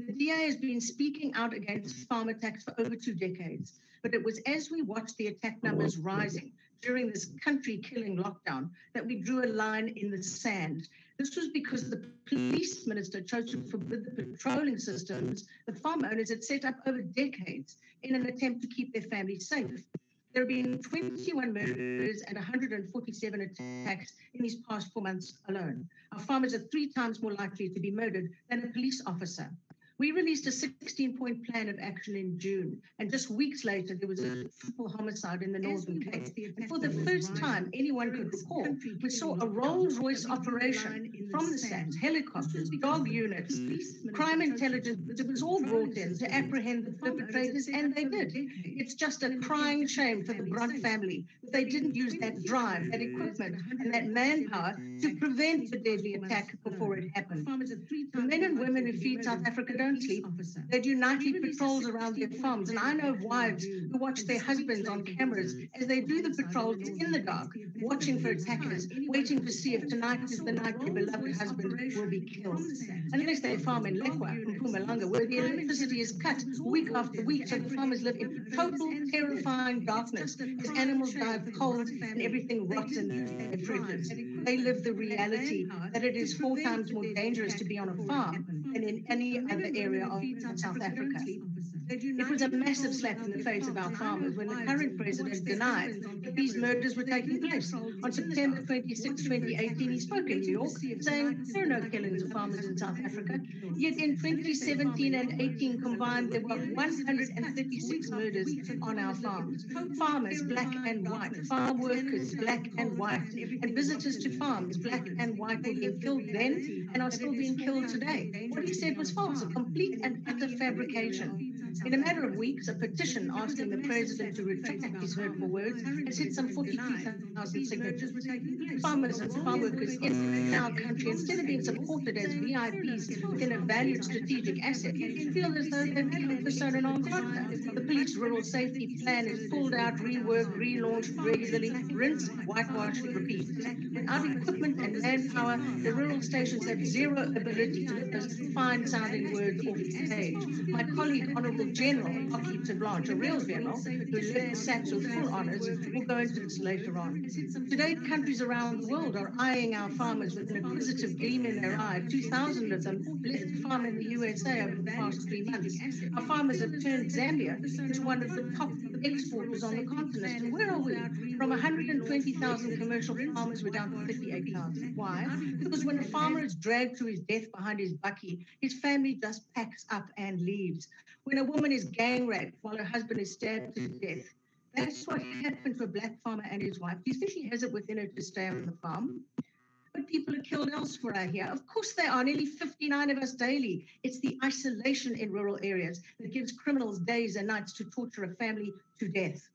The DA has been speaking out against farm attacks for over 2 decades, but it was as we watched the attack numbers rising during this country-killing lockdown that we drew a line in the sand. This was because the police minister chose to forbid the patrolling systems the farm owners had set up over decades in an attempt to keep their families safe. There have been 21 murders and 147 attacks in these past 4 months alone. Our farmers are 3 times more likely to be murdered than a police officer. We released a 16-point plan of action in June, and just weeks later, there was a triple homicide in the Northern Cape. And for the first time anyone could recall, we saw a Rolls-Royce operation from the SANS, helicopters, dog units, crime intelligence. It was all brought in to apprehend the perpetrators, and they did. It's just a crying shame for the Brunt family that they didn't use that drive, that equipment, and that manpower to prevent the deadly attack before it happened. The men and women who feed South Africa don't sleep. They do nightly patrols around their farms, and I know of wives who watch their husbands on cameras as they do the patrols in the dark, watching for attackers, waiting to see if tonight is the night their beloved husband will be killed. Unless they farm in Lekwa, in Mpumalanga, where the electricity is cut week after week, so the farmers live in total terrifying darkness as animals die of cold and everything rots in their fridges. They live the reality that it is 4 times more dangerous to be on a farm than in any other area of South Africa. It was a massive slap in the face of our farmers when the current president denied that these murders were taking place. On September 26, 2018, he spoke in New York saying there are no killings of farmers in South Africa. Yet in 2017 and 18 combined, there were 136 murders on our farms. Farmers, black and white, farm workers, black and white, and visitors to farms, black and white, were being killed then and are still being killed today. What he said was false, a complete and utter fabrication. In a matter of weeks, a petition asking the president to retract his hurtful words has hit some 43,000 signatures. Farmers and farm workers in our country, instead of being supported as VIPs within a valued strategic asset, feel as though they're become persona non grata. The police rural safety plan is pulled out, reworked, relaunched regularly, rinsed, whitewashed, repeat. Without equipment and manpower, the rural stations have zero ability to lift those fine-sounding words off the page. My colleague, Honourable General Hockey ter Blanche, a real general who left the SAPS with full honours, will go into this later on. Today, countries around the world are eyeing our farmers with an acquisitive gleam in their eye. 2,000 of them left to farm in the USA over the past 3 months. Our farmers have turned Zambia into one of the top exporters on the continent. And where are we? From 120,000 commercial farmers, we're down to 58,000. Why? Because when a farmer is dragged to his death behind his bakkie, his family just packs up and leaves. When a woman is gang raped while her husband is stabbed to death, that's what happened to a black farmer and his wife. Do you think she has it within her to stay on the farm? But people are killed elsewhere here. Of course they are, nearly 59 of us daily. It's the isolation in rural areas that gives criminals days and nights to torture a family to death.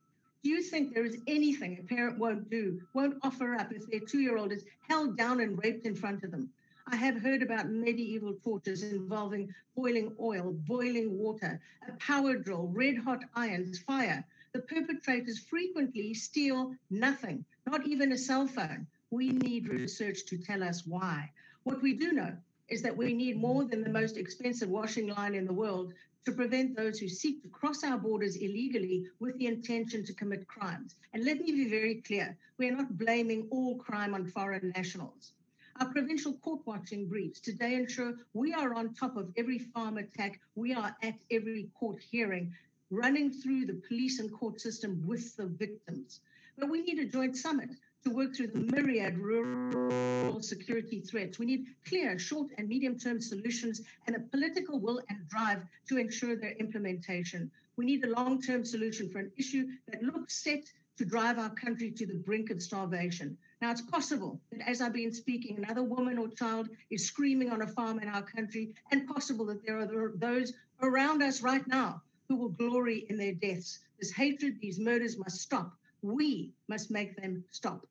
Do you think there is anything a parent won't do, won't offer up if their 2-year-old is held down and raped in front of them? I have heard about medieval tortures involving boiling oil, boiling water, a power drill, red-hot irons, fire. The perpetrators frequently steal nothing, not even a cell phone. We need research to tell us why. What we do know is that we need more than the most expensive washing line in the world to prevent those who seek to cross our borders illegally with the intention to commit crimes. And let me be very clear, we are not blaming all crime on foreign nationals. Our provincial court watching briefs today ensure we are on top of every farm attack. We are at every court hearing, running through the police and court system with the victims. But we need a joint summit to work through the myriad rural security threats. We need clear, short and medium-term solutions and a political will and drive to ensure their implementation. We need a long-term solution for an issue that looks set to drive our country to the brink of starvation. Now, it's possible that as I've been speaking, another woman or child is screaming on a farm in our country, and possible that there are those around us right now who will glory in their deaths. This hatred, these murders must stop. We must make them stop.